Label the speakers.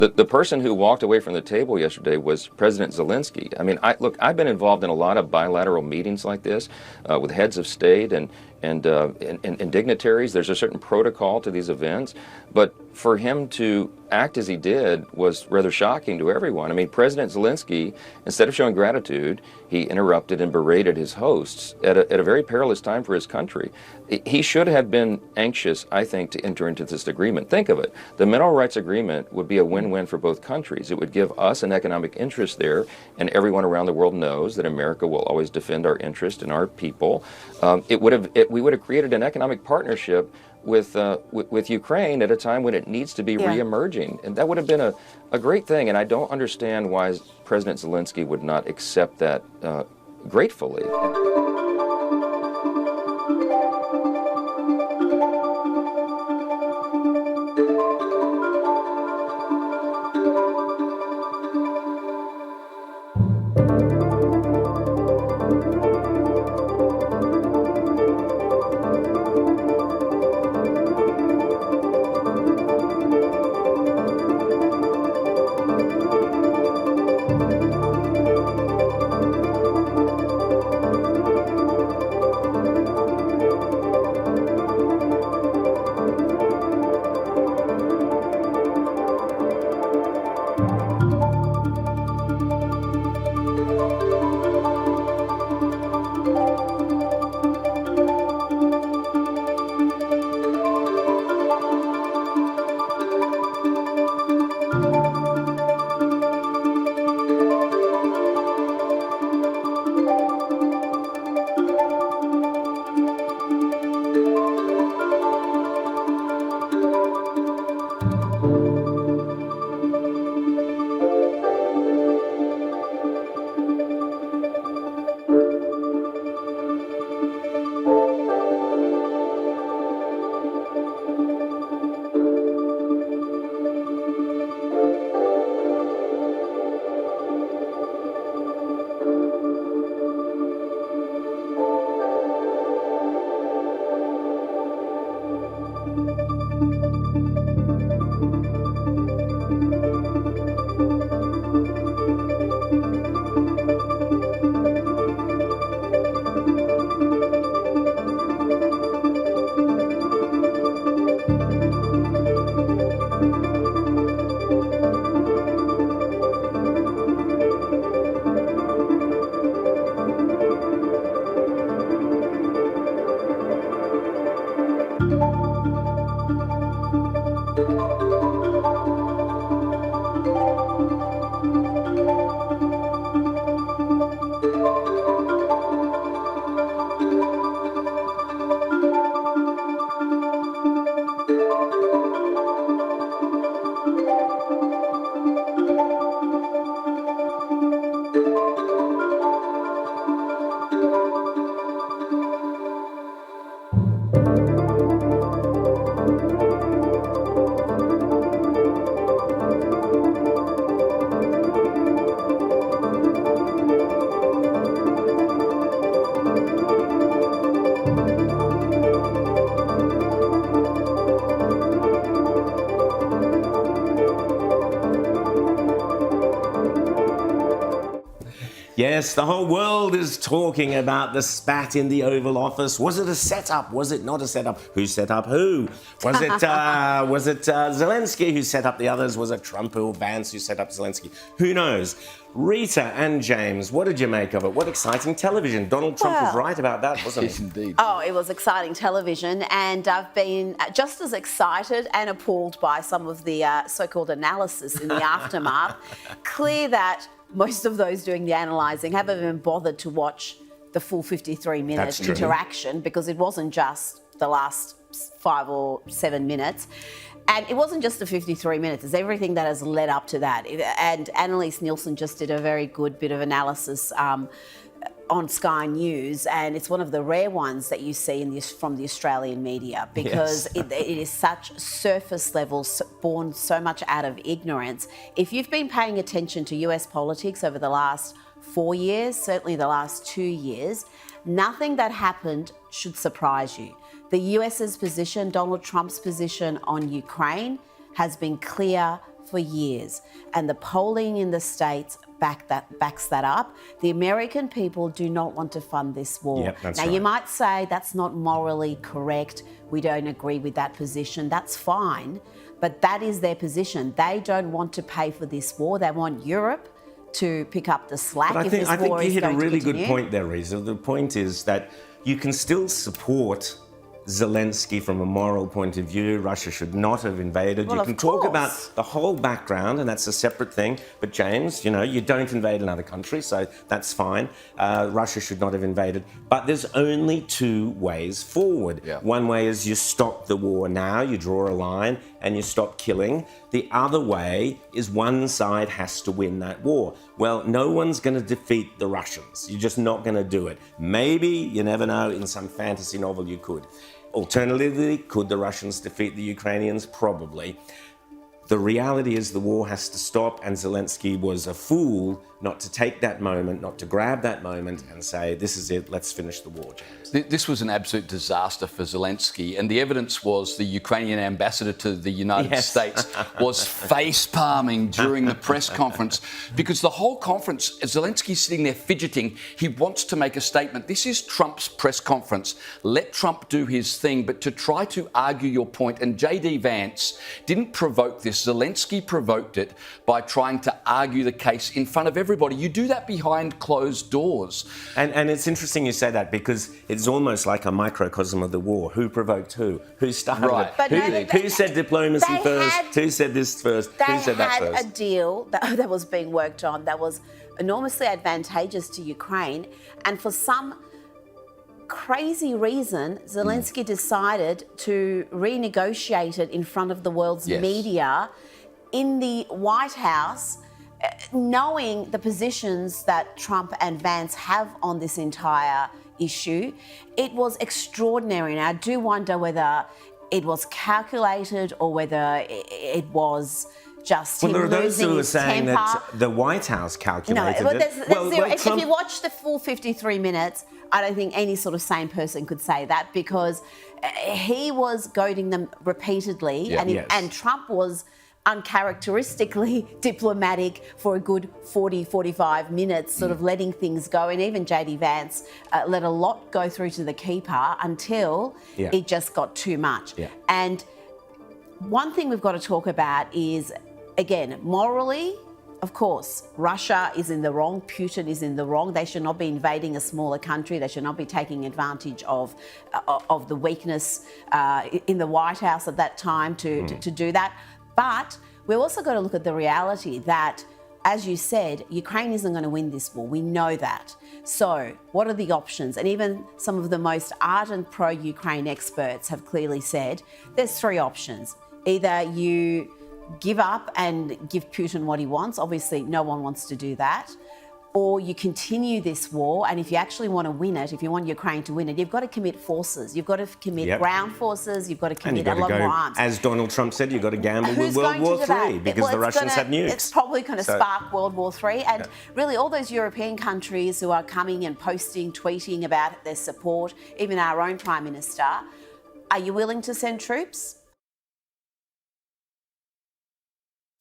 Speaker 1: The person who walked away from the table yesterday was President Zelenskyy. I mean, I've been involved in a lot of bilateral meetings like this with heads of state and dignitaries. There's a certain protocol to these events, but for him to act as he did was rather shocking to everyone. I mean, President Zelenskyy, instead of showing gratitude, he interrupted and berated his hosts at a very perilous time for his country. He should have been anxious, I think, to enter into this agreement. Think of it. The mineral rights agreement would be a win-win for both countries. It would give us an economic interest there, and everyone around the world knows that America will always defend our interest and our people. We would have created an economic partnership with Ukraine at a time when it needs to be re-emerging. And that would have been a great thing. And I don't understand why President Zelenskyy would not accept that gratefully.
Speaker 2: Yes, the whole world is talking about the spat in the Oval Office. Was it a setup? Was it not a setup? Who set up who? Was it Zelenskyy who set up the others? Was it Trump or Vance who set up Zelenskyy? Who knows? Rita and James, what did you make of it? What exciting television. Donald Trump was right about that, wasn't he?
Speaker 3: Indeed.
Speaker 4: Oh, it was exciting television, and I've been just as excited and appalled by some of the so-called analysis in the aftermath. Clear that most of those doing the analysing haven't even bothered to watch the full 53-minute interaction, because it wasn't just the last 5 or 7 minutes. And it wasn't just the 53 minutes, it's everything that has led up to that. And Annalise Nielsen just did a very good bit of analysis on Sky News, and it's one of the rare ones that you see from the Australian media, because it is such surface level, born so much out of ignorance. If you've been paying attention to US politics over the last 4 years, certainly the last 2 years, nothing that happened should surprise you. The US's position, Donald Trump's position on Ukraine, has been clear for years, and the polling in the States backs that up. The American people do not want to fund this war.
Speaker 2: Yep, that's
Speaker 4: now,
Speaker 2: right.
Speaker 4: you might say that's not morally correct. We don't agree with that position. That's fine, but that is their position. They don't want to pay for this war. They want Europe to pick up the slack
Speaker 2: But
Speaker 4: if this
Speaker 2: I think
Speaker 4: war
Speaker 2: you
Speaker 4: is
Speaker 2: hit a
Speaker 4: going to
Speaker 2: really good
Speaker 4: continue.
Speaker 2: point there, Reza. The point is that you can still support Zelenskyy from a moral point of view. Russia should not have invaded.
Speaker 4: Well,
Speaker 2: you
Speaker 4: of
Speaker 2: can talk
Speaker 4: course.
Speaker 2: about the whole background, and that's a separate thing. But James, you don't invade another country, so that's fine. Russia should not have invaded. But there's only two ways forward.
Speaker 1: Yeah.
Speaker 2: One way is you stop the war now, you draw a line, and you stop killing. The other way is one side has to win that war. Well, no one's going to defeat the Russians. You're just not going to do it. Maybe, you never know, in some fantasy novel you could. Alternatively, could the Russians defeat the Ukrainians? Probably. The reality is the war has to stop, and Zelenskyy was a fool not to take that moment, not to grab that moment and say, this is it, let's finish the war, James.
Speaker 3: This was an absolute disaster for Zelenskyy, and the evidence was the Ukrainian ambassador to the United States was face-palming during the press conference, because the whole conference, Zelensky's sitting there fidgeting. He wants to make a statement. This is Trump's press conference. Let Trump do his thing, but to try to argue your point, and J.D. Vance didn't provoke this. Zelenskyy provoked it by trying to argue the case in front of everybody. You do that behind closed doors.
Speaker 2: And it's interesting you say that, because it's almost like a microcosm of the war. Who provoked who? Who started
Speaker 3: Right.
Speaker 2: it?
Speaker 4: But
Speaker 2: Who said diplomacy
Speaker 4: they
Speaker 2: first?
Speaker 4: had-
Speaker 2: Who said this first?
Speaker 4: They
Speaker 2: Who said that
Speaker 4: had
Speaker 2: first?
Speaker 4: a deal that was being worked on that was enormously advantageous to Ukraine, and for some crazy reason, Zelenskyy decided to renegotiate it in front of the world's
Speaker 3: Yes.
Speaker 4: media in the White House, knowing the positions that Trump and Vance have on this entire issue. It was extraordinary, and I do wonder whether it was calculated or whether it was just him
Speaker 2: Well, there are those
Speaker 4: losing
Speaker 2: who are
Speaker 4: his
Speaker 2: saying
Speaker 4: temper.
Speaker 2: that the White House
Speaker 4: No,
Speaker 2: calculated
Speaker 4: but
Speaker 2: it.
Speaker 4: there's zero. If
Speaker 2: Trump-
Speaker 4: you watch the full 53 minutes, I don't think any sort of sane person could say that, because he was goading them repeatedly,
Speaker 3: Yeah.
Speaker 2: Yes.
Speaker 4: and Trump was uncharacteristically diplomatic for a good 40, 45 minutes, sort of letting things go. And even J.D. Vance let a lot go through to the keeper until
Speaker 2: Yeah.
Speaker 4: it just got too much.
Speaker 2: Yeah.
Speaker 4: And one thing we've got to talk about is, again, morally, of course, Russia is in the wrong, Putin is in the wrong. They should not be invading a smaller country. They should not be taking advantage of the weakness in the White House at that time to do that. But we've also got to look at the reality that, as you said, Ukraine isn't going to win this war. We know that. So what are the options? And even some of the most ardent pro-Ukraine experts have clearly said there's three options. Either you give up and give Putin what he wants. Obviously, no one wants to do that. Or you continue this war, and if you actually want to win it, if you want Ukraine to win it, you've got to commit forces. You've got to commit ground forces. You've got to
Speaker 2: And you've
Speaker 4: commit
Speaker 2: got
Speaker 4: a
Speaker 2: to
Speaker 4: lot
Speaker 2: go,
Speaker 4: more arms.
Speaker 2: as Donald Trump said, you've got to gamble
Speaker 4: Who's
Speaker 2: with World
Speaker 4: going
Speaker 2: War
Speaker 4: to do that?
Speaker 2: III because
Speaker 4: Well,
Speaker 2: the
Speaker 4: it's
Speaker 2: Russians have nukes.
Speaker 4: It's probably going to
Speaker 2: So-
Speaker 4: spark World War III. And really, all those European countries who are coming and posting, tweeting about their support, even our own Prime Minister, are you willing to send troops?